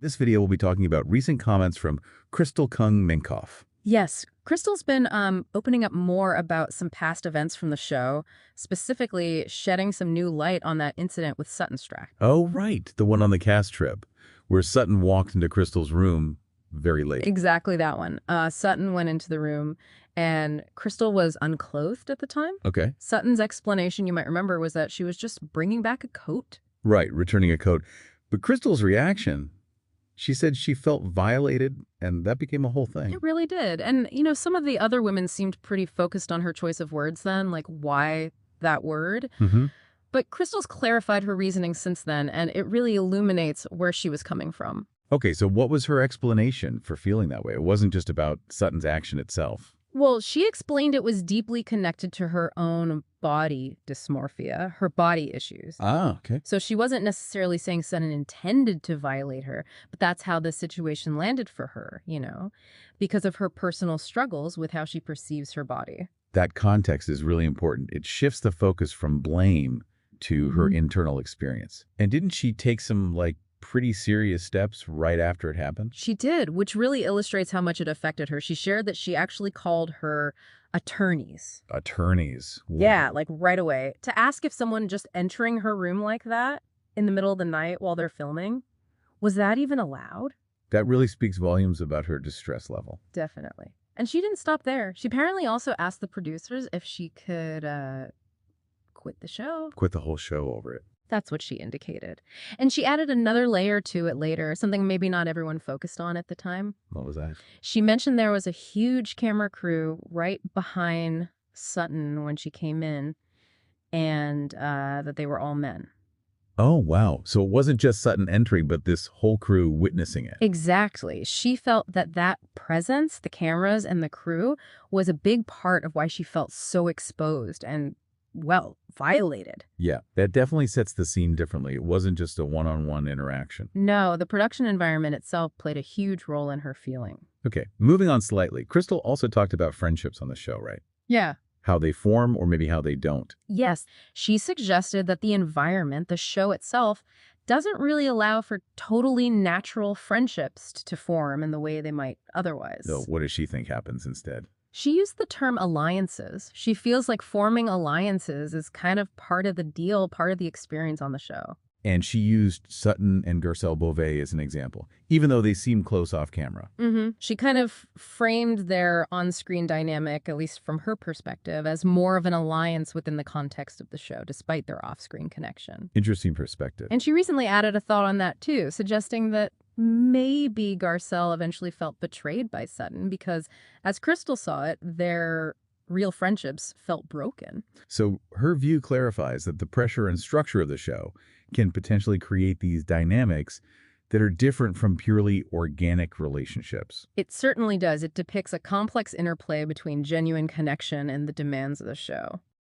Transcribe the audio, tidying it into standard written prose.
This video will be talking about recent comments from Crystal Kung Minkoff. Yes, Crystal's been opening up more about some past events from the show, specifically shedding some new light on that incident with Sutton Strack. Oh, right, the one on the cast trip, where Sutton walked into Crystal's room very late. Exactly that one. Sutton went into the room, and Crystal was unclothed at the time. Okay. Sutton's explanation, you might remember, was that she was just bringing back a coat. Right, returning a coat. But Crystal's reaction, she said she felt violated, and that became a whole thing. It really did. And, some of the other women seemed pretty focused on her choice of words then, like why that word. But Crystal's clarified her reasoning since then, and it really illuminates where she was coming from. Okay, so what was her explanation for feeling that way? It wasn't just about Sutton's action itself. Well, she explained it was deeply connected to her own body dysmorphia, her body issues. Ah, okay. So she wasn't necessarily saying Sutton intended to violate her, but that's how the situation landed for her, because of her personal struggles with how she perceives her body. That context is really important. It shifts the focus from blame to her internal experience. And didn't she take some, pretty serious steps right after it happened? She did, which really illustrates how much it affected her. She shared that she actually called her attorneys. Attorneys? Yeah, right away. To ask if someone just entering her room like that in the middle of the night while they're filming, was that even allowed? That really speaks volumes about her distress level. Definitely. And she didn't stop there. She apparently also asked the producers if she could quit the show. Quit the whole show over it. That's what she indicated. And she added another layer to it later, something maybe not everyone focused on at the time. What was that? She mentioned there was a huge camera crew right behind Sutton when she came in, and that they were all men. Oh, wow. So it wasn't just Sutton entering, but this whole crew witnessing it. Exactly. She felt that presence, the cameras and the crew, was a big part of why she felt so exposed and, violated. Yeah, that definitely sets the scene differently. It wasn't just a one-on-one interaction. No, the production environment itself played a huge role in her feeling. Okay, moving on slightly. Crystal also talked about friendships on the show, right? Yeah. How they form or maybe how they don't. Yes, she suggested that the environment, the show itself, doesn't really allow for totally natural friendships to form in the way they might otherwise. So what does she think happens instead? She used the term alliances. She feels like forming alliances is kind of part of the deal, part of the experience on the show. And she used Sutton and Garcelle Beauvais as an example, even though they seem close off camera. She kind of framed their on-screen dynamic, at least from her perspective, as more of an alliance within the context of the show, despite their off-screen connection. Interesting perspective. And she recently added a thought on that, too, suggesting that maybe Garcelle eventually felt betrayed by Sutton because, as Crystal saw it, their real friendships felt broken. So her view clarifies that the pressure and structure of the show can potentially create these dynamics that are different from purely organic relationships. It certainly does. It depicts a complex interplay between genuine connection and the demands of the show.